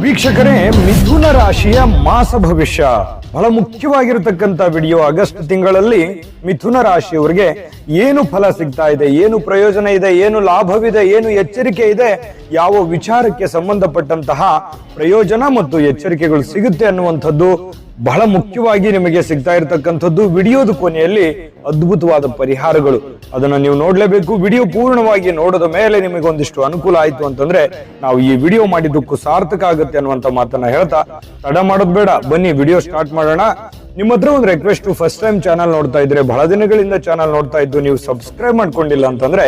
ವೀಕ್ಷಕರೇ, ಮಿಥುನ ರಾಶಿಯ ಮಾಸ ಭವಿಷ್ಯ ಬಹಳ ಮುಖ್ಯವಾಗಿರತಕ್ಕಂತ ವಿಡಿಯೋ. ಆಗಸ್ಟ್ ತಿಂಗಳಲ್ಲಿ ಮಿಥುನ ರಾಶಿಯವರಿಗೆ ಏನು ಫಲ ಸಿಗ್ತಾ ಇದೆ, ಏನು ಪ್ರಯೋಜನ ಇದೆ, ಏನು ಲಾಭವಿದೆ, ಏನು ಎಚ್ಚರಿಕೆ ಇದೆ, ಯಾವ ವಿಚಾರಕ್ಕೆ ಸಂಬಂಧಪಟ್ಟಂತಹ ಪ್ರಯೋಜನ ಮತ್ತು ಎಚ್ಚರಿಕೆಗಳು ಸಿಗುತ್ತೆ ಅನ್ನುವಂಥದ್ದು ಬಹಳ ಮುಖ್ಯವಾಗಿ ನಿಮಗೆ ಸಿಗ್ತಾ ಇರತಕ್ಕಂಥದ್ದು. ವಿಡಿಯೋದ ಕೊನೆಯಲ್ಲಿ ಅದ್ಭುತವಾದ ಪರಿಹಾರಗಳು, ಅದನ್ನ ನೀವು ನೋಡ್ಲೇಬೇಕು. ವಿಡಿಯೋ ಪೂರ್ಣವಾಗಿ ನೋಡದ ಮೇಲೆ ನಿಮಗೆ ಒಂದಿಷ್ಟು ಅನುಕೂಲ ಆಯ್ತು ಅಂತಂದ್ರೆ ನಾವು ಈ ವಿಡಿಯೋ ಮಾಡಿದ್ದಕ್ಕೂ ಸಾರ್ಥಕ ಆಗುತ್ತೆ ಅನ್ನುವಂತ ಮಾತನ್ನ ಹೇಳ್ತಾ ತಡ ಮಾಡೋದು ಬೇಡ, ಬನ್ನಿ ವಿಡಿಯೋ ಸ್ಟಾರ್ಟ್ ಮಾಡೋಣ. ನಿಮ್ಮ ಹತ್ರ ಒಂದು ರಿಕ್ವೆಸ್ಟ್, ಫಸ್ಟ್ ಟೈಮ್ ಚಾನಲ್ ನೋಡ್ತಾ ಇದ್ರೆ, ಬಹಳ ದಿನಗಳಿಂದ ಚಾನಲ್ ನೋಡ್ತಾ ಇದ್ದು ನೀವು ಸಬ್ಸ್ಕ್ರೈಬ್ ಮಾಡ್ಕೊಂಡಿಲ್ಲ ಅಂತಂದ್ರೆ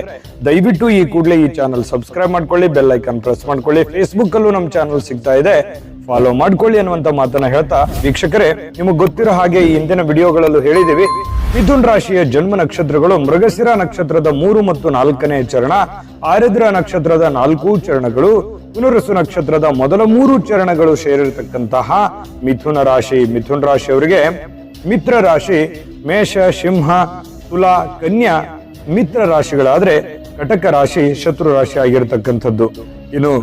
ದಯವಿಟ್ಟು ಈ ಕೂಡಲೇ ಈ ಚಾನಲ್ ಸಬ್ಸ್ಕ್ರೈಬ್ ಮಾಡ್ಕೊಳ್ಳಿ, ಬೆಲ್ ಐಕಾನ್ ಪ್ರೆಸ್ ಮಾಡ್ಕೊಳ್ಳಿ. ಫೇಸ್ಬುಕ್ ಅಲ್ಲೂ ನಮ್ಮ ಚಾನಲ್ ಸಿಗ್ತಾ ಇದೆ, ಫಾಲೋ ಮಾಡ್ಕೊಳ್ಳಿ ಅನ್ನುವಂತ ಮಾತನ್ನ ಹೇಳ್ತಾ, ವೀಕ್ಷಕರೇ ನಿಮಗೆ ಗೊತ್ತಿರೋ ಹಾಗೆ ಈ ಹಿಂದಿನ ವಿಡಿಯೋಗಳಲ್ಲೂ ಹೇಳಿದೀವಿ, ಮಿಥುನ್ ರಾಶಿಯ ಜನ್ಮ ನಕ್ಷತ್ರಗಳು ಮೃಗಶಿರ ನಕ್ಷತ್ರದ 3 ಮತ್ತು 4ನೇ ಚರಣ, ಆರ್ದ್ರ ನಕ್ಷತ್ರದ 4 ಚರಣಗಳು, ಪುನರ್ವಸು ನಕ್ಷತ್ರದ ಮೊದಲ 3 ಚರಣಗಳು ಸೇರಿರತಕ್ಕಂತಹ ಮಿಥುನ ರಾಶಿ. ಮಿಥುನ ರಾಶಿಯವರಿಗೆ ಮಿತ್ರ ರಾಶಿ ಮೇಷ, ಸಿಂಹ, ತುಲಾ, ಕನ್ಯಾ ಮಿತ್ರ ರಾಶಿಗಳಾದ್ರೆ ಕಟಕ ರಾಶಿ ಶತ್ರು ರಾಶಿ ಆಗಿರತಕ್ಕಂಥದ್ದು. ಇನ್ನು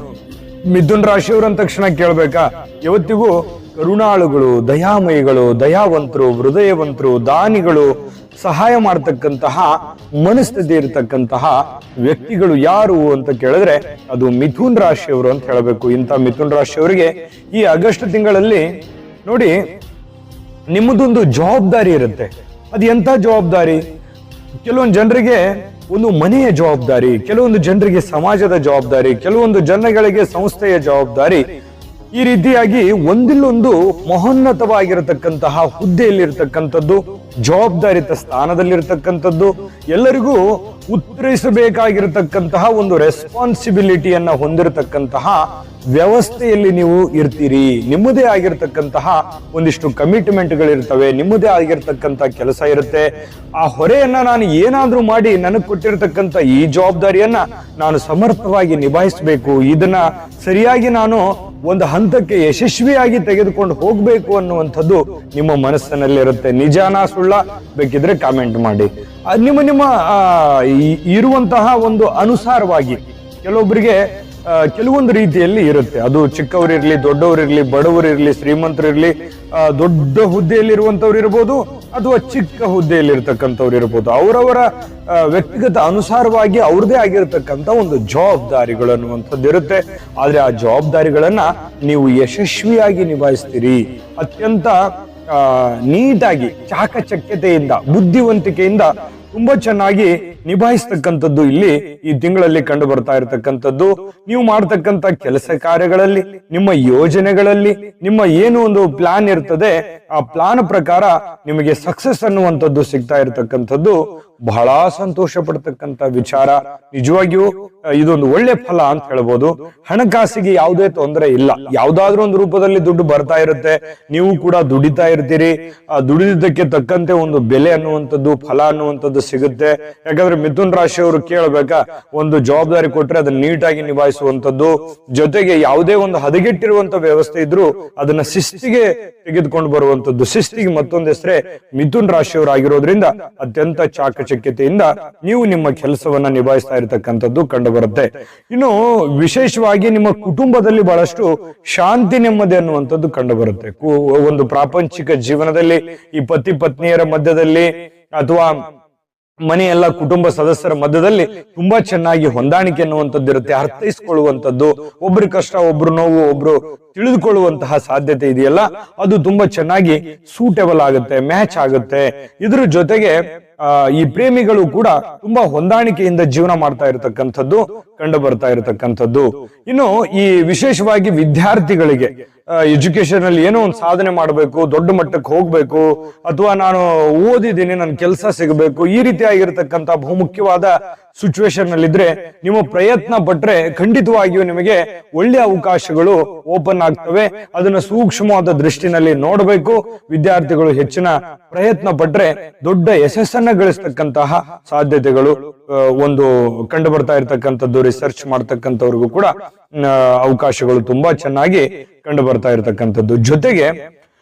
ಮಿಥುನ್ ರಾಶಿಯವರು ಅಂದ ತಕ್ಷಣ ಕೇಳ್ಬೇಕಾ, ಯಾವತ್ತಿಗೂ ಕರುಣಾಳುಗಳು, ದಯಾಮಯಿಗಳು, ದಯಾವಂತರು, ಹೃದಯವಂತರು, ದಾನಿಗಳು, ಸಹಾಯ ಮಾಡತಕ್ಕಂತಹ ಮನಸ್ಥಿತಿ ಇರತಕ್ಕಂತಹ ವ್ಯಕ್ತಿಗಳು ಯಾರು ಅಂತ ಕೇಳಿದ್ರೆ ಅದು ಮಿಥುನ್ ರಾಶಿಯವರು ಅಂತ ಹೇಳಬೇಕು. ಇಂಥ ಮಿಥುನ್ ರಾಶಿಯವರಿಗೆ ಈ ಆಗಸ್ಟ್ ತಿಂಗಳಲ್ಲಿ ನೋಡಿ, ನಿಮ್ಮದೊಂದು ಜವಾಬ್ದಾರಿ ಇರುತ್ತೆ. ಅದು ಎಂತ ಜವಾಬ್ದಾರಿ? ಕೆಲವೊಂದು ಜನರಿಗೆ ಒಂದು ಮನೆಯ ಜವಾಬ್ದಾರಿ, ಕೆಲವೊಂದು ಜನರಿಗೆ ಸಮಾಜದ ಜವಾಬ್ದಾರಿ, ಕೆಲವೊಂದು ಜನಗಳಿಗೆ ಸಂಸ್ಥೆಯ ಜವಾಬ್ದಾರಿ. ಈ ರೀತಿಯಾಗಿ ಒಂದಿಲ್ಲೊಂದು ಮಹೋನ್ನತವಾಗಿರತಕ್ಕಂತಹ ಹುದ್ದೆಯಲ್ಲಿರ್ತಕ್ಕಂಥದ್ದು, ಜವಾಬ್ದಾರಿತ ಸ್ಥಾನದಲ್ಲಿರ್ತಕ್ಕಂಥದ್ದು, ಎಲ್ಲರಿಗೂ ಉತ್ತರಿಸಬೇಕಾಗಿರತಕ್ಕಂತಹ ಒಂದು ರೆಸ್ಪಾನ್ಸಿಬಿಲಿಟಿಯನ್ನ ಹೊಂದಿರತಕ್ಕಂತಹ ವ್ಯವಸ್ಥೆಯಲ್ಲಿ ನೀವು ಇರ್ತೀರಿ. ನಿಮ್ಮದೇ ಆಗಿರ್ತಕ್ಕಂತಹ ಒಂದಿಷ್ಟು ಕಮಿಟ್ಮೆಂಟ್ಗಳಿರ್ತವೆ, ನಿಮ್ಮದೇ ಆಗಿರ್ತಕ್ಕಂಥ ಕೆಲಸ ಇರುತ್ತೆ. ಆ ಹೊರೆಯನ್ನ ನಾನು ಏನಾದ್ರೂ ಮಾಡಿ ನನಗೆ ಕೊಟ್ಟಿರ್ತಕ್ಕಂಥ ಈ ಜವಾಬ್ದಾರಿಯನ್ನ ನಾನು ಸಮರ್ಥವಾಗಿ ನಿಭಾಯಿಸಬೇಕು, ಇದನ್ನ ಸರಿಯಾಗಿ ನಾನು ಒಂದು ಹಂತಕ್ಕೆ ಯಶಸ್ವಿಯಾಗಿ ತೆಗೆದುಕೊಂಡು ಹೋಗ್ಬೇಕು ಅನ್ನುವಂಥದ್ದು ನಿಮ್ಮ ಮನಸ್ಸಿನಲ್ಲಿರುತ್ತೆ. ನಿಜಾನ ಸುಳ್ಳ ಬೇಕಿದ್ರೆ ಕಾಮೆಂಟ್ ಮಾಡಿ. ನಿಮ್ಮ ಇರುವಂತಹ ಒಂದು ಅನುಸಾರವಾಗಿ ಕೆಲವೊಬ್ಬರಿಗೆ ಕೆಲವೊಂದು ರೀತಿಯಲ್ಲಿ ಇರುತ್ತೆ. ಅದು ಚಿಕ್ಕವರಿರ್ಲಿ, ದೊಡ್ಡವರಿರ್ಲಿ, ಬಡವರಿರ್ಲಿ, ಶ್ರೀಮಂತರಿರ್ಲಿ, ದೊಡ್ಡ ಹುದ್ದೆಯಲ್ಲಿರುವಂತವ್ರು ಇರ್ಬೋದು ಅಥವಾ ಚಿಕ್ಕ ಹುದ್ದೆಯಲ್ಲಿರ್ತಕ್ಕಂಥವ್ರು ಇರ್ಬೋದು. ಅವರವರ ವ್ಯಕ್ತಿಗತ ಅನುಸಾರವಾಗಿ ಅವ್ರದೇ ಆಗಿರತಕ್ಕಂಥ ಒಂದು ಜವಾಬ್ದಾರಿಗಳು ಅನ್ನುವಂಥದ್ದು ಇರುತ್ತೆ. ಆದ್ರೆ ಆ ಜವಾಬ್ದಾರಿಗಳನ್ನ ನೀವು ಯಶಸ್ವಿಯಾಗಿ ನಿಭಾಯಿಸ್ತೀರಿ. ಅತ್ಯಂತ ನೀಟಾಗಿ, ಚಾಕಚಕ್ಯತೆಯಿಂದ, ಬುದ್ಧಿವಂತಿಕೆಯಿಂದ ತುಂಬಾ ಚೆನ್ನಾಗಿ ನಿಭಾಯಿಸ್ತಕ್ಕಂಥದ್ದು ಇಲ್ಲಿ ಈ ತಿಂಗಳಲ್ಲಿ ಕಂಡು ಬರ್ತಾ ಇರತಕ್ಕಂಥದ್ದು. ನೀವು ಮಾಡ್ತಕ್ಕಂಥ ಕೆಲಸ ಕಾರ್ಯಗಳಲ್ಲಿ, ನಿಮ್ಮ ಯೋಜನೆಗಳಲ್ಲಿ, ನಿಮ್ಮ ಏನು ಒಂದು ಪ್ಲಾನ್ ಇರ್ತದೆ ಆ ಪ್ಲಾನ್ ಪ್ರಕಾರ ನಿಮಗೆ ಸಕ್ಸಸ್ ಅನ್ನುವಂಥದ್ದು ಸಿಗ್ತಾ ಇರತಕ್ಕಂಥದ್ದು ಬಹಳ ಸಂತೋಷ ಪಡ್ತಕ್ಕಂಥ ವಿಚಾರ. ನಿಜವಾಗಿಯೂ ಇದೊಂದು ಒಳ್ಳೆ ಫಲ ಅಂತ ಹೇಳ್ಬೋದು. ಹಣಕಾಸಿಗೆ ಯಾವುದೇ ತೊಂದರೆ ಇಲ್ಲ, ಯಾವ್ದಾದ್ರೂ ಒಂದು ರೂಪದಲ್ಲಿ ದುಡ್ಡು ಬರ್ತಾ ಇರುತ್ತೆ, ನೀವು ಕೂಡ ದುಡಿತಾ ಇರ್ತೀರಿ. ಆ ದುಡಿದಕ್ಕೆ ತಕ್ಕಂತೆ ಒಂದು ಬೆಲೆ ಅನ್ನುವಂಥದ್ದು, ಫಲ ಅನ್ನುವಂಥದ್ದು ಸಿಗುತ್ತೆ. ಯಾಕಂದ್ರೆ ಮಿಥುನ್ ರಾಶಿಯವರು ಕೇಳಬೇಕಾ, ಒಂದು ಜವಾಬ್ದಾರಿ ಕೊಟ್ರೆ ಅದನ್ನ ನೀಟಾಗಿ ನಿಭಾಯಿಸುವಂಥದ್ದು, ಜೊತೆಗೆ ಯಾವುದೇ ಒಂದು ಹದಗೆಟ್ಟಿರುವಂತ ವ್ಯವಸ್ಥೆ ಇದ್ರೂ ಅದನ್ನ ಶಿಸ್ತಿಗೆ ತೆಗೆದುಕೊಂಡು ಬರುವಂತದ್ದು. ಶಿಸ್ತಿಗೆ ಮತ್ತೊಂದು ಹೆಸರೇ ಮಿಥುನ್ ರಾಶಿಯವರು ಆಗಿರೋದ್ರಿಂದ ಅತ್ಯಂತ ಚಾಕಚಕ್ಯತೆಯಿಂದ ನೀವು ನಿಮ್ಮ ಕೆಲಸವನ್ನ ನಿಭಾಯಿಸ್ತಾ ಇರತಕ್ಕಂಥದ್ದು ಕಂಡು ಬರುತ್ತೆ. ಇನ್ನು ವಿಶೇಷವಾಗಿ ನಿಮ್ಮ ಕುಟುಂಬದಲ್ಲಿ ಬಹಳಷ್ಟು ಶಾಂತಿ, ನೆಮ್ಮದಿ ಅನ್ನುವಂಥದ್ದು ಕಂಡು ಬರುತ್ತೆ. ಒಂದು ಪ್ರಾಪಂಚಿಕ ಜೀವನದಲ್ಲಿ ಈ ಪತಿ ಪತ್ನಿಯರ ಮಧ್ಯದಲ್ಲಿ ಅಥವಾ ಮನೆಯೆಲ್ಲ ಕುಟುಂಬ ಸದಸ್ಯರ ಮಧ್ಯದಲ್ಲಿ ತುಂಬಾ ಚೆನ್ನಾಗಿ ಹೊಂದಾಣಿಕೆ ಅನ್ನುವಂಥದ್ದು ಇರುತ್ತೆ. ಅರ್ಥೈಸ್ಕೊಳ್ಳುವಂಥದ್ದು, ಒಬ್ರು ಕಷ್ಟ, ಒಬ್ರು ನೋವು, ಒಬ್ರು ತಿಳಿದುಕೊಳ್ಳುವಂತಹ ಸಾಧ್ಯತೆ ಇದೆಯಲ್ಲ, ಅದು ತುಂಬಾ ಚೆನ್ನಾಗಿ ಸೂಟೇಬಲ್ ಆಗುತ್ತೆ, ಮ್ಯಾಚ್ ಆಗುತ್ತೆ. ಇದ್ರ ಜೊತೆಗೆ ಈ ಪ್ರೇಮಿಗಳು ಕೂಡ ತುಂಬಾ ಹೊಂದಾಣಿಕೆಯಿಂದ ಜೀವನ ಮಾಡ್ತಾ ಇರತಕ್ಕಂಥದ್ದು ಕಂಡು ಬರ್ತಾ ಇರತಕ್ಕಂಥದ್ದು. ಇನ್ನು ಈ ವಿಶೇಷವಾಗಿ ವಿದ್ಯಾರ್ಥಿಗಳಿಗೆ ಎಜುಕೇಶನ್ ಅಲ್ಲಿ ಏನೋ ಒಂದು ಸಾಧನೆ ಮಾಡಬೇಕು, ದೊಡ್ಡ ಮಟ್ಟಕ್ಕೆ ಹೋಗ್ಬೇಕು, ಅಥವಾ ನಾನು ಓದಿದ್ದೀನಿ ನನ್ ಕೆಲಸ ಸಿಗಬೇಕು, ಈ ರೀತಿಯಾಗಿರ್ತಕ್ಕಂಥ ಬಹುಮುಖ್ಯವಾದ ಸಿಚುವೇಶನ್ ನಲ್ಲಿದ್ರೆ ನಿಮ್ಮ ಪ್ರಯತ್ನ ಪಟ್ರೆ ಖಂಡಿತವಾಗಿಯೂ ನಿಮಗೆ ಒಳ್ಳೆಯ ಅವಕಾಶಗಳು ಓಪನ್ ಆಗ್ತವೆ. ಅದನ್ನ ಸೂಕ್ಷ್ಮವಾದ ದೃಷ್ಟಿನಲ್ಲಿ ನೋಡಬೇಕು. ವಿದ್ಯಾರ್ಥಿಗಳು ಹೆಚ್ಚಿನ ಪ್ರಯತ್ನ ಪಟ್ರೆ ದೊಡ್ಡ ಯಶಸ್ಸನ್ನ ಗಳಿಸ್ತಕ್ಕಂತಹ ಸಾಧ್ಯತೆಗಳು ಒಂದು ಕಂಡು ಬರ್ತಾ ಇರತಕ್ಕಂಥದ್ದು. ರಿಸರ್ಚ್ ಮಾಡ್ತಕ್ಕಂಥವ್ರಿಗೂ ಕೂಡ ಅವಕಾಶಗಳು ತುಂಬಾ ಚೆನ್ನಾಗಿ ಕಂಡು ಬರ್ತಾ ಇರತಕ್ಕಂಥದ್ದು. ಜೊತೆಗೆ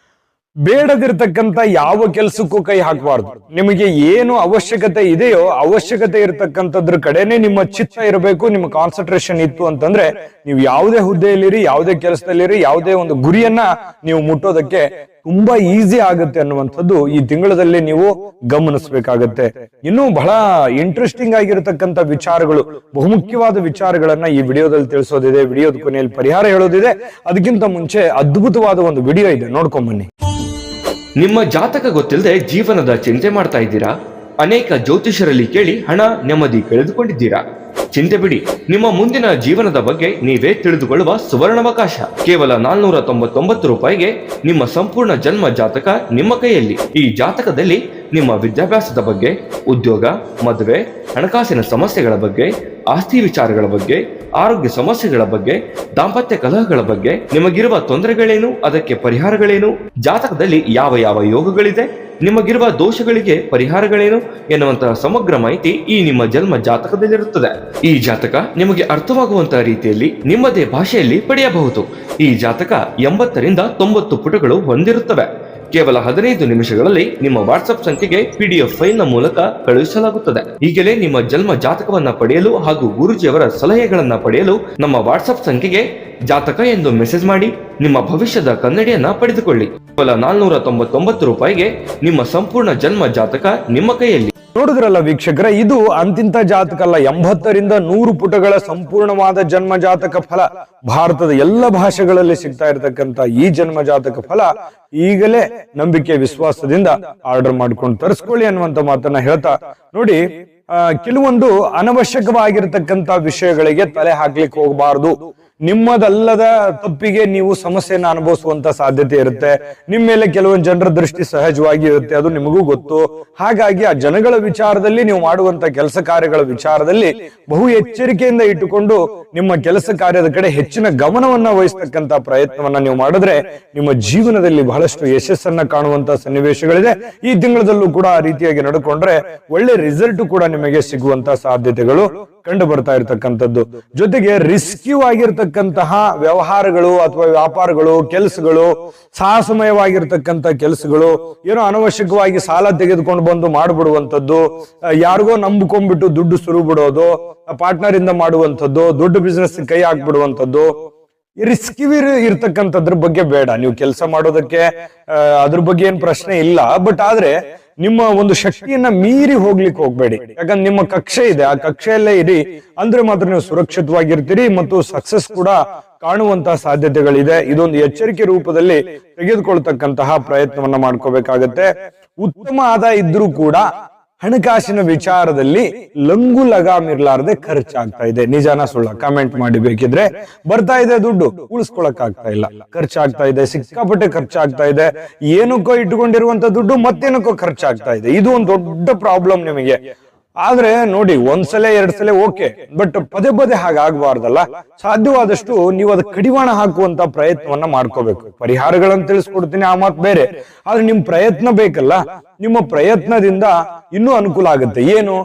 ಬೇಡದಿರ್ತಕ್ಕಂಥ ಯಾವ ಕೆಲಸಕ್ಕೂ ಕೈ ಹಾಕಬಾರ್ದು. ನಿಮಗೆ ಏನು ಅವಶ್ಯಕತೆ ಇದೆಯೋ ಅವಶ್ಯಕತೆ ಇರತಕ್ಕಂಥದ್ರ ಕಡೆನೆ ನಿಮ್ಮ ಚಿತ್ತ ಇರಬೇಕು, ನಿಮ್ಮ ಕಾನ್ಸಂಟ್ರೇಷನ್ ಇತ್ತು ಅಂತಂದ್ರೆ ನೀವು ಯಾವುದೇ ಹುದ್ದೆಯಲ್ಲಿರಿ, ಯಾವುದೇ ಕೆಲಸದಲ್ಲಿರಿ, ಯಾವುದೇ ಒಂದು ಗುರಿಯನ್ನ ನೀವು ಮುಟ್ಟೋದಕ್ಕೆ ತುಂಬಾ ಈಸಿ ಆಗುತ್ತೆ ಅನ್ನುವಂಥದ್ದು ಈ ತಿಂಗಳಲ್ಲಿ ನೀವು ಗಮನಿಸಬೇಕಾಗತ್ತೆ. ಇನ್ನು ಬಹಳ ಇಂಟ್ರೆಸ್ಟಿಂಗ್ ಆಗಿರತಕ್ಕಂಥ ವಿಚಾರಗಳು, ಬಹುಮುಖ್ಯವಾದ ವಿಚಾರಗಳನ್ನ ಈ ವಿಡಿಯೋದಲ್ಲಿ ತಿಳಿಸೋದಿದೆ. ವಿಡಿಯೋದ ಕೊನೆಯಲ್ಲಿ ಪರಿಹಾರ ಹೇಳೋದಿದೆ. ಅದಕ್ಕಿಂತ ಮುಂಚೆ ಅದ್ಭುತವಾದ ಒಂದು ವಿಡಿಯೋ ಇದೆ, ನೋಡ್ಕೊಂಡ್ ಬನ್ನಿ. ನಿಮ್ಮ ಜಾತಕ ಗೊತ್ತಿಲ್ಲದೆ ಜೀವನದ ಚಿಂತೆ ಮಾಡ್ತಾ ಇದ್ದೀರಾ? ಅನೇಕ ಜ್ಯೋತಿಷರಲ್ಲಿ ಕೇಳಿ ಹಣ ನೆಮ್ಮದಿ ಕಳೆದುಕೊಂಡಿದ್ದೀರಾ? ಚಿಂತೆ ಬಿಡಿ, ನಿಮ್ಮ ಮುಂದಿನ ಜೀವನದ ಬಗ್ಗೆ ನೀವೇ ತಿಳಿದುಕೊಳ್ಳುವ ಸುವರ್ಣಾವಕಾಶ. ಕೇವಲ 499 ರೂಪಾಯಿಗೆ ನಿಮ್ಮ ಸಂಪೂರ್ಣ ಜನ್ಮ ಜಾತಕ ನಿಮ್ಮ ಕೈಯಲ್ಲಿ. ಈ ಜಾತಕದಲ್ಲಿ ನಿಮ್ಮ ವಿದ್ಯಾಭ್ಯಾಸದ ಬಗ್ಗೆ, ಉದ್ಯೋಗ, ಮದುವೆ, ಹಣಕಾಸಿನ ಸಮಸ್ಯೆಗಳ ಬಗ್ಗೆ, ಆಸ್ತಿ ವಿಚಾರಗಳ ಬಗ್ಗೆ, ಆರೋಗ್ಯ ಸಮಸ್ಯೆಗಳ ಬಗ್ಗೆ, ದಾಂಪತ್ಯ ಕಲಹಗಳ ಬಗ್ಗೆ, ನಿಮಗಿರುವ ತೊಂದರೆಗಳೇನು, ಅದಕ್ಕೆ ಪರಿಹಾರಗಳೇನು, ಜಾತಕದಲ್ಲಿ ಯಾವ ಯಾವ ಯೋಗಗಳಿದೆ, ನಿಮಗಿರುವ ದೋಷಗಳಿಗೆ ಪರಿಹಾರಗಳೇನು ಎನ್ನುವಂತಹ ಸಮಗ್ರ ಮಾಹಿತಿ ಈ ನಿಮ್ಮ ಜನ್ಮ ಜಾತಕದಲ್ಲಿರುತ್ತದೆ. ಈ ಜಾತಕ ನಿಮಗೆ ಅರ್ಥವಾಗುವಂತಹ ರೀತಿಯಲ್ಲಿ ನಿಮ್ಮದೇ ಭಾಷೆಯಲ್ಲಿ ಪಡೆಯಬಹುದು. ಈ ಜಾತಕ 80 ರಿಂದ 90 ಪುಟಗಳು ಹೊಂದಿರುತ್ತವೆ. ಕೇವಲ 15 ನಿಮಿಷಗಳಲ್ಲಿ ನಿಮ್ಮ ವಾಟ್ಸ್ಆಪ್ ಸಂಖ್ಯೆಗೆ PDF ಫೈಲ್ ನ ಮೂಲಕ ಕಳುಹಿಸಲಾಗುತ್ತದೆ. ಈಗಲೇ ನಿಮ್ಮ ಜನ್ಮ ಜಾತಕವನ್ನ ಪಡೆಯಲು ಹಾಗೂ ಗುರುಜಿಯವರ ಸಲಹೆಗಳನ್ನ ಪಡೆಯಲು ನಮ್ಮ ವಾಟ್ಸ್ಆಪ್ ಸಂಖ್ಯೆಗೆ ಜಾತಕ ಎಂದು ಮೆಸೇಜ್ ಮಾಡಿ ನಿಮ್ಮ ಭವಿಷ್ಯದ ಕನ್ನಡಿಯನ್ನ ಪಡೆದುಕೊಳ್ಳಿ. ಕೇವಲ 499 ರೂಪಾಯಿಗೆ ನಿಮ್ಮ ಸಂಪೂರ್ಣ ಜನ್ಮ ಜಾತಕ ನಿಮ್ಮ ಕೈಯಲ್ಲಿ. ನೋಡಿದ್ರಲ್ಲ ವೀಕ್ಷಕರ, ಇದು ಅಂತಿಂತ ಜಾತಕ ಅಲ್ಲ. 80 ರಿಂದ 100 ಪುಟಗಳ ಸಂಪೂರ್ಣವಾದ ಜನ್ಮ ಜಾತಕ ಫಲ. ಭಾರತದ ಎಲ್ಲ ಭಾಷೆಗಳಲ್ಲಿ ಸಿಗ್ತಾ ಇರತಕ್ಕಂತ ಈ ಜನ್ಮ ಜಾತಕ ಫಲ ಈಗಲೇ ನಂಬಿಕೆ ವಿಶ್ವಾಸದಿಂದ ಆರ್ಡರ್ ಮಾಡ್ಕೊಂಡು ತರಿಸ್ಕೊಳ್ಳಿ ಅನ್ನುವಂತ ಮಾತನ್ನ ಹೇಳ್ತಾ, ನೋಡಿ, ಕೆಲವೊಂದು ಅನವಶ್ಯಕವಾಗಿರ್ತಕ್ಕಂತ ವಿಷಯಗಳಿಗೆ ತಲೆ ಹಾಕ್ಲಿಕ್ಕೆ ಹೋಗಬಾರದು. ನಿಮ್ಮದಲ್ಲದ ತಪ್ಪಿಗೆ ನೀವು ಸಮಸ್ಯೆಯನ್ನು ಅನುಭವಿಸುವಂತ ಸಾಧ್ಯತೆ ಇರುತ್ತೆ. ನಿಮ್ಮ ಮೇಲೆ ಕೆಲವೊಂದು ಜನರ ದೃಷ್ಟಿ ಸಹಜವಾಗಿ ಇರುತ್ತೆ, ಅದು ನಿಮಗೂ ಗೊತ್ತು. ಹಾಗಾಗಿ ಆ ಜನಗಳ ವಿಚಾರದಲ್ಲಿ ನೀವು ಮಾಡುವಂತ ಕೆಲಸ ಕಾರ್ಯಗಳ ವಿಚಾರದಲ್ಲಿ ಬಹು ಎಚ್ಚರಿಕೆಯಿಂದ ಇಟ್ಟುಕೊಂಡು ನಿಮ್ಮ ಕೆಲಸ ಕಾರ್ಯದ ಕಡೆ ಹೆಚ್ಚಿನ ಗಮನವನ್ನ ವಹಿಸ್ತಕ್ಕಂತ ಪ್ರಯತ್ನವನ್ನ ನೀವು ಮಾಡಿದ್ರೆ ನಿಮ್ಮ ಜೀವನದಲ್ಲಿ ಬಹಳಷ್ಟು ಯಶಸ್ಸನ್ನ ಕಾಣುವಂತ ಸನ್ನಿವೇಶಗಳಿದೆ. ಈ ತಿಂಗಳಲ್ಲೂ ಕೂಡ ಆ ರೀತಿಯಾಗಿ ನಡ್ಕೊಂಡ್ರೆ ಒಳ್ಳೆ ರಿಸಲ್ಟ್ ಕೂಡ ನಿಮಗೆ ಸಿಗುವಂತ ಸಾಧ್ಯತೆಗಳು ಕಂಡು ಬರ್ತಾ ಇರತಕ್ಕಂಥದ್ದು. ಜೊತೆಗೆ ರಿಸ್ಕ್ಯೂ ಆಗಿರ್ತಕ್ಕಂತಹ ವ್ಯವಹಾರಗಳು ಅಥವಾ ವ್ಯಾಪಾರಗಳು, ಕೆಲಸಗಳು, ಸಾಹಸಮಯವಾಗಿರ್ತಕ್ಕಂಥ ಕೆಲಸಗಳು, ಏನೋ ಅನವಶ್ಯಕವಾಗಿ ಸಾಲ ತೆಗೆದುಕೊಂಡು ಬಂದು ಮಾಡ್ಬಿಡುವಂಥದ್ದು, ಯಾರಿಗೋ ನಂಬ್ಕೊಂಡ್ಬಿಟ್ಟು ದುಡ್ಡು ಸುರು ಬಿಡೋದು, ಪಾರ್ಟ್ನರ್ ಇಂದ ಮಾಡುವಂಥದ್ದು, ದೊಡ್ಡ ಬಿಸ್ನೆಸ್ ಕೈ ಹಾಕ್ಬಿಡುವಂಥದ್ದು, ರಿಸ್ಕಿ ಇರ್ತಕ್ಕಂಥದ್ರ ಬಗ್ಗೆ ಬೇಡ. ನೀವು ಕೆಲಸ ಮಾಡೋದಕ್ಕೆ ಅದ್ರ ಬಗ್ಗೆ ಏನ್ ಪ್ರಶ್ನೆ ಇಲ್ಲ. ಬಟ್ ಆದ್ರೆ ನಿಮ್ಮ ಒಂದು ಶಕ್ತಿಯನ್ನ ಮೀರಿ ಹೋಗ್ಲಿಕ್ಕೆ ಹೋಗ್ಬೇಡಿ. ಯಾಕಂದ್ರೆ ನಿಮ್ಮ ಕಕ್ಷೆ ಇದೆ, ಆ ಕಕ್ಷೆಯಲ್ಲೇ ಇರಿ. ಅಂದ್ರೆ ಮಾತ್ರ ನೀವು ಸುರಕ್ಷಿತವಾಗಿರ್ತೀರಿ ಮತ್ತು ಸಕ್ಸಸ್ ಕೂಡ ಕಾಣುವಂತಹ ಸಾಧ್ಯತೆಗಳಿದೆ. ಇದೊಂದು ಎಚ್ಚರಿಕೆ ರೂಪದಲ್ಲಿ ತೆಗೆದುಕೊಳ್ತಕ್ಕಂತಹ ಪ್ರಯತ್ನವನ್ನ ಮಾಡ್ಕೋಬೇಕಾಗತ್ತೆ. ಉತ್ತಮ ಆದಾಯ ಇದ್ರೂ ಕೂಡ ಹಣಕಾಸಿನ ವಿಚಾರದಲ್ಲಿ ಲಂಗು ಲಗಾಮ್ ಇರ್ಲಾರ್ದೆ ಖರ್ಚಾಗ್ತಾ ಇದೆ. ನಿಜಾನ ಸುಳ್ಳ ಕಾಮೆಂಟ್ ಮಾಡಿ ಬೇಕಿದ್ರೆ. ಬರ್ತಾ ಇದೆ ದುಡ್ಡು, ಉಳಿಸ್ಕೊಳಕ್ ಆಗ್ತಾ ಇಲ್ಲ, ಖರ್ಚಾಗ್ತಾ ಇದೆ, ಸಿಕ್ಕಾಪಟ್ಟೆ ಖರ್ಚಾಗ್ತಾ ಇದೆ. ಏನಕ್ಕೋ ಇಟ್ಟುಕೊಂಡಿರುವಂತ ದುಡ್ಡು ಮತ್ತೇನಕ್ಕೋ ಖರ್ಚಾಗ್ತಾ ಇದೆ. ಇದು ಒಂದು ದೊಡ್ಡ ಪ್ರಾಬ್ಲಮ್ ನಿಮಗೆ. ಆದ್ರೆ ನೋಡಿ, ಒಂದ್ಸಲ 2 ಸಲ ಓಕೆ, ಬಟ್ ಪದೇ ಪದೇ ಹಾಗಾಗಬಾರ್ದಲ್ಲ. ಸಾಧ್ಯವಾದಷ್ಟು ನೀವು ಅದಕ್ಕೆ ಕಡಿವಾಣ ಹಾಕುವಂತ ಪ್ರಯತ್ನವನ್ನ ಮಾಡ್ಕೋಬೇಕು. ಪರಿಹಾರಗಳನ್ನು ತಿಳಿಸ್ಕೊಡ್ತೀನಿ, ಆ ಮಾತು ಬೇರೆ. ಆದ್ರೆ ನಿಮ್ ಪ್ರಯತ್ನ ಬೇಕಲ್ಲ. ನಿಮ್ಮ ಪ್ರಯತ್ನದಿಂದ ಇನ್ನೂ ಅನುಕೂಲ ಆಗುತ್ತೆ. ಏನು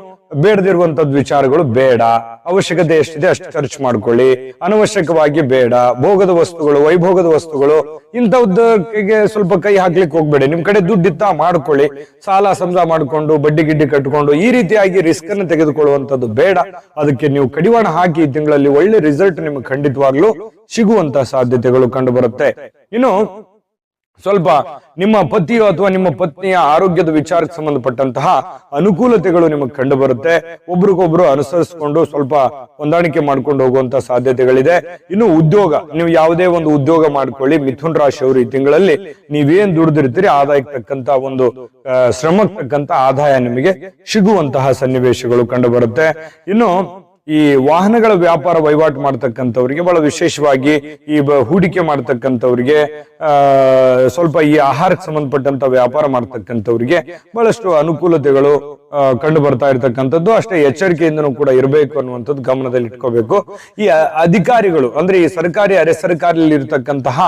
ಬೇಡದಿರುವಂತದ್ ವಿಚಾರಗಳು ಬೇಡ. ಅವಶ್ಯಕತೆ ಎಷ್ಟಿದೆ ಅಷ್ಟು ಖರ್ಚು ಮಾಡ್ಕೊಳ್ಳಿ, ಅನವಶ್ಯಕವಾಗಿ ಬೇಡ. ಭೋಗದ ವಸ್ತುಗಳು, ವೈಭೋಗದ ವಸ್ತುಗಳು, ಇಂಥದ್ದಕ್ಕೆ ಸ್ವಲ್ಪ ಕೈ ಹಾಕ್ಲಿಕ್ಕೆ ಹೋಗ್ಬೇಡಿ. ನಿಮ್ ಕಡೆ ದುಡ್ಡಿತ್ತ ಮಾಡ್ಕೊಳ್ಳಿ. ಸಾಲ ಸಮಜ ಮಾಡ್ಕೊಂಡು ಬಡ್ಡಿ ಗಿಡ್ಡಿ ಕಟ್ಕೊಂಡು ಈ ರೀತಿಯಾಗಿ ರಿಸ್ಕ್ ಅನ್ನು ತೆಗೆದುಕೊಳ್ಳುವಂತದ್ದು ಬೇಡ. ಅದಕ್ಕೆ ನೀವು ಕಡಿವಾಣ ಹಾಕಿ ಈ ತಿಂಗಳಲ್ಲಿ ಒಳ್ಳೆ ರಿಸಲ್ಟ್ ನಿಮ್ಗೆ ಖಂಡಿತವಾಗ್ಲೂ ಸಿಗುವಂತ ಸಾಧ್ಯತೆಗಳು ಕಂಡು ಬರುತ್ತೆ. ಇನ್ನು ಸ್ವಲ್ಪ ನಿಮ್ಮ ಪತಿಯೋ ಅಥವಾ ನಿಮ್ಮ ಪತ್ನಿಯ ಆರೋಗ್ಯದ ವಿಚಾರಕ್ಕೆ ಸಂಬಂಧಪಟ್ಟಂತಹ ಅನುಕೂಲತೆಗಳು ನಿಮಗೆ ಕಂಡು ಬರುತ್ತೆ. ಒಬ್ರಿಗೊಬ್ರು ಅನುಸರಿಸಿಕೊಂಡು ಸ್ವಲ್ಪ ಹೊಂದಾಣಿಕೆ ಮಾಡ್ಕೊಂಡು ಹೋಗುವಂತ ಸಾಧ್ಯತೆಗಳಿದೆ. ಇನ್ನು ಉದ್ಯೋಗ, ನೀವು ಯಾವುದೇ ಒಂದು ಉದ್ಯೋಗ ಮಾಡ್ಕೊಳ್ಳಿ. ಮಿಥುನ್ ರಾಶಿಯವರು ಈ ತಿಂಗಳಲ್ಲಿ ನೀವೇನ್ ದುಡಿದಿರ್ತೀರಿ ಆದಾಯಕ್ಕೆ ತಕ್ಕಂತ ಒಂದು ಶ್ರಮಕ್ಕೆ ತಕ್ಕಂತ ಆದಾಯ ನಿಮಗೆ ಸಿಗುವಂತಹ ಸನ್ನಿವೇಶಗಳು ಕಂಡು ಬರುತ್ತೆ. ಇನ್ನು ಈ ವಾಹನಗಳ ವ್ಯಾಪಾರ ವಹಿವಾಟು ಮಾಡ್ತಕ್ಕಂಥವ್ರಿಗೆ, ಬಹಳ ವಿಶೇಷವಾಗಿ ಈ ಹೂಡಿಕೆ ಮಾಡ್ತಕ್ಕಂಥವ್ರಿಗೆ, ಸ್ವಲ್ಪ ಈ ಆಹಾರಕ್ಕೆ ಸಂಬಂಧಪಟ್ಟಂತ ವ್ಯಾಪಾರ ಮಾಡ್ತಕ್ಕಂಥವ್ರಿಗೆ ಬಹಳಷ್ಟು ಅನುಕೂಲತೆಗಳು ಕಂಡು ಬರ್ತಾ ಇರ್ತಕ್ಕಂಥದ್ದು. ಅಷ್ಟೇ ಎಚ್ಚರಿಕೆಯಿಂದನೂ ಕೂಡ ಇರಬೇಕು ಅನ್ನುವಂಥದ್ದು ಗಮನದಲ್ಲಿ ಇಟ್ಕೋಬೇಕು. ಈ ಅಧಿಕಾರಿಗಳು ಅಂದ್ರೆ ಈ ಸರ್ಕಾರಿ ಅರೆ ಸರ್ಕಾರಿ ಇರ್ತಕ್ಕಂತಹ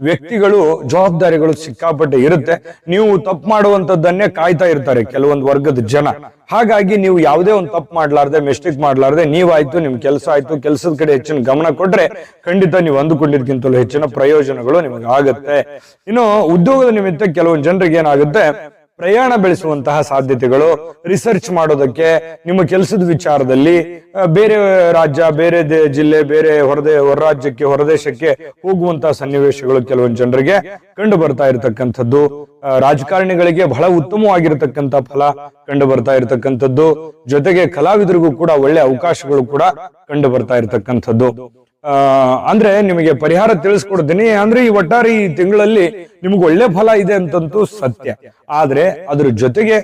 ವ್ಯಕ್ತಿಗಳು ಜವಾಬ್ದಾರಿಗಳು ಸಿಕ್ಕಾಪಟ್ಟೆ ಇರುತ್ತೆ. ನೀವು ತಪ್ಪು ಮಾಡುವಂತದ್ದನ್ನೇ ಕಾಯ್ತಾ ಇರ್ತಾರೆ ಕೆಲವೊಂದು ವರ್ಗದ ಜನ. ಹಾಗಾಗಿ ನೀವು ಯಾವುದೇ ಒಂದು ತಪ್ಪು ಮಾಡ್ಲಾರ್ದೆ, ಮಿಸ್ಟೇಕ್ ಮಾಡ್ಲಾರ್ದೆ ನೀವಾಯ್ತು, ನಿಮ್ ಕೆಲಸ ಆಯ್ತು, ಕೆಲಸದ ಕಡೆ ಹೆಚ್ಚಿನ ಗಮನ ಕೊಟ್ರೆ ಖಂಡಿತ ನೀವು ಅಂದುಕೊಂಡಿದ್ಕಿಂತಲೂ ಹೆಚ್ಚಿನ ಪ್ರಯೋಜನಗಳು ನಿಮಗೆ ಆಗುತ್ತೆ. ಇನ್ನು ಉದ್ಯೋಗದ ನಿಮಿತ್ತ ಕೆಲವೊಂದು ಜನರಿಗೆ ಏನಾಗುತ್ತೆ, ಪ್ರಯಾಣ ಬೆಳೆಸುವಂತಹ ಸಾಧ್ಯತೆಗಳು, ರಿಸರ್ಚ್ ಮಾಡೋದಕ್ಕೆ, ನಿಮ್ಮ ಕೆಲಸದ ವಿಚಾರದಲ್ಲಿ ಬೇರೆ ರಾಜ್ಯ, ಬೇರೆ ಜಿಲ್ಲೆ, ಬೇರೆ ಹೊರ ರಾಜ್ಯಕ್ಕೆ, ಹೊರದೇಶಕ್ಕೆ ಹೋಗುವಂತಹ ಸನ್ನಿವೇಶಗಳು ಕೆಲವೊಂದು ಜನರಿಗೆ ಕಂಡು ಬರ್ತಾ ಇರತಕ್ಕಂಥದ್ದು. ರಾಜಕಾರಣಿಗಳಿಗೆ ಬಹಳ ಉತ್ತಮವಾಗಿರತಕ್ಕಂಥ ಫಲ ಕಂಡು ಬರ್ತಾ ಇರತಕ್ಕಂಥದ್ದು. ಜೊತೆಗೆ ಕಲಾವಿದರಿಗೂ ಕೂಡ ಒಳ್ಳೆ ಅವಕಾಶಗಳು ಕೂಡ ಕಂಡು ಬರ್ತಾ ಇರತಕ್ಕಂಥದ್ದು. ಅಂದ್ರೆ ನಿಮಗೆ ಪರಿಹಾರ ತಿಳಿಸ್ಕೊಡ್ತೀನಿ. ಅಂದ್ರೆ ಈ ಒಟ್ಟಾರೆ ಈ ತಿಂಗಳಲ್ಲಿ ನಿಮ್ಗೆ ಒಳ್ಳೆ ಫಲ ಇದೆ ಅಂತಂತೂ ಸತ್ಯ. ಆದ್ರೆ ಅದ್ರ ಜೊತೆಗೆ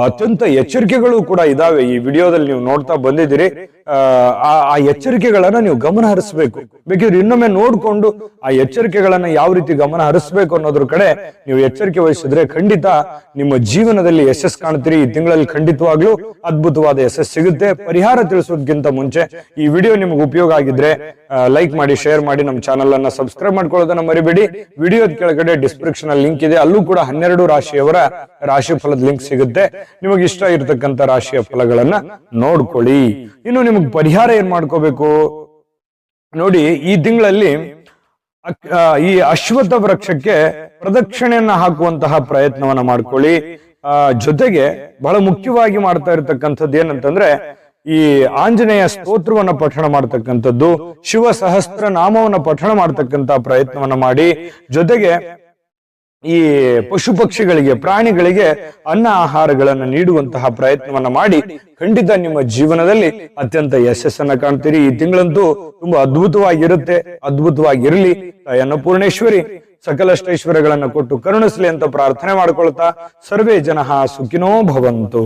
ಅತ್ಯಂತ ಎಚ್ಚರಿಕೆಗಳು ಕೂಡ ಇದಾವೆ. ಈ ವಿಡಿಯೋದಲ್ಲಿ ನೀವು ನೋಡ್ತಾ ಬಂದಿದ್ದೀರಿ. ಆ ಎಚ್ಚರಿಕೆಗಳನ್ನ ನೀವು ಗಮನ ಹರಿಸ್ಬೇಕು. ಬೇಕಿದ್ರೆ ಇನ್ನೊಮ್ಮೆ ನೋಡ್ಕೊಂಡು ಆ ಎಚ್ಚರಿಕೆಗಳನ್ನ ಯಾವ ರೀತಿ ಗಮನ ಹರಿಸ್ಬೇಕು ಅನ್ನೋದ್ರ ಕಡೆ ನೀವು ಎಚ್ಚರಿಕೆ ವಹಿಸಿದ್ರೆ ಖಂಡಿತ ನಿಮ್ಮ ಜೀವನದಲ್ಲಿ ಯಶಸ್ಸು ಕಾಣ್ತೀರಿ. ಈ ತಿಂಗಳಲ್ಲಿ ಖಂಡಿತವಾಗ್ಲೂ ಅದ್ಭುತವಾದ ಯಶಸ್ಸು ಸಿಗುತ್ತೆ. ಪರಿಹಾರ ತಿಳಿಸೋದಕ್ಕಿಂತ ಮುಂಚೆ ಈ ವಿಡಿಯೋ ನಿಮ್ಗೆ ಉಪಯೋಗ ಆಗಿದ್ರೆ ಲೈಕ್ ಮಾಡಿ, ಶೇರ್ ಮಾಡಿ, ನಮ್ಮ ಚಾನಲ್ ಅನ್ನ ಸಬ್ಸ್ಕ್ರೈಬ್ ಮಾಡ್ಕೊಳ್ಳೋದನ್ನ ಮರಿಬೇಡಿ. ವಿಡಿಯೋದ ಕೆಳಗಡೆ ಡಿಸ್ಕ್ರಿಪ್ಷನ್ ಅಲ್ಲಿ ಲಿಂಕ್ ಇದೆ, ಅಲ್ಲೂ ಕೂಡ 12 ರಾಶಿಯವರ ರಾಶಿ ಫಲದ ಲಿಂಕ್ ಸಿಗುತ್ತೆ. ನಿಮಗೆ ಇಷ್ಟ ಇರತಕ್ಕಂತ ರಾಶಿಯ ಫಲಗಳನ್ನ ನೋಡ್ಕೊಳ್ಳಿ. ಇನ್ನು ನಿಮಗೆ ಪರಿಹಾರ ಏನ್ ಮಾಡ್ಕೋಬೇಕು ನೋಡಿ, ಈ ತಿಂಗಳಲ್ಲಿ ಈ ಅಶ್ವತ್ಥ ವೃಕ್ಷಕ್ಕೆ ಪ್ರದಕ್ಷಿಣೆಯನ್ನ ಹಾಕುವಂತಹ ಪ್ರಯತ್ನವನ್ನ ಮಾಡ್ಕೊಳ್ಳಿ. ಜೊತೆಗೆ ಬಹಳ ಮುಖ್ಯವಾಗಿ ಮಾಡ್ತಾ ಇರತಕ್ಕಂಥದ್ದು ಏನಂತಂದ್ರೆ, ಈ ಆಂಜನೇಯ ಸ್ತೋತ್ರವನ್ನ ಪಠಣ ಮಾಡ್ತಕ್ಕಂಥದ್ದು, ಶಿವ ಸಹಸ್ರ ನಾಮವನ್ನ ಪಠಣ ಮಾಡ್ತಕ್ಕಂಥ ಪ್ರಯತ್ನವನ್ನ ಮಾಡಿ. ಜೊತೆಗೆ ಈ ಪಶು ಪಕ್ಷಿಗಳಿಗೆ, ಪ್ರಾಣಿಗಳಿಗೆ ಅನ್ನ ಆಹಾರಗಳನ್ನು ನೀಡುವಂತಹ ಪ್ರಯತ್ನವನ್ನ ಮಾಡಿ ಖಂಡಿತ ನಿಮ್ಮ ಜೀವನದಲ್ಲಿ ಅತ್ಯಂತ ಯಶಸ್ಸನ್ನ ಕಾಣ್ತೀರಿ. ಈ ತಿಂಗಳಂತೂ ತುಂಬಾ ಅದ್ಭುತವಾಗಿರುತ್ತೆ. ಅದ್ಭುತವಾಗಿರಲಿ. ಅನ್ನಪೂರ್ಣೇಶ್ವರಿ ಸಕಲಷ್ಟೈಶ್ವರ್ಯಗಳನ್ನ ಕೊಟ್ಟು ಕರುಣಿಸ್ಲಿ ಅಂತ ಪ್ರಾರ್ಥನೆ ಮಾಡ್ಕೊಳ್ತಾ, ಸರ್ವೇ ಜನಃ ಸುಖಿನೋ ಭವಂತು.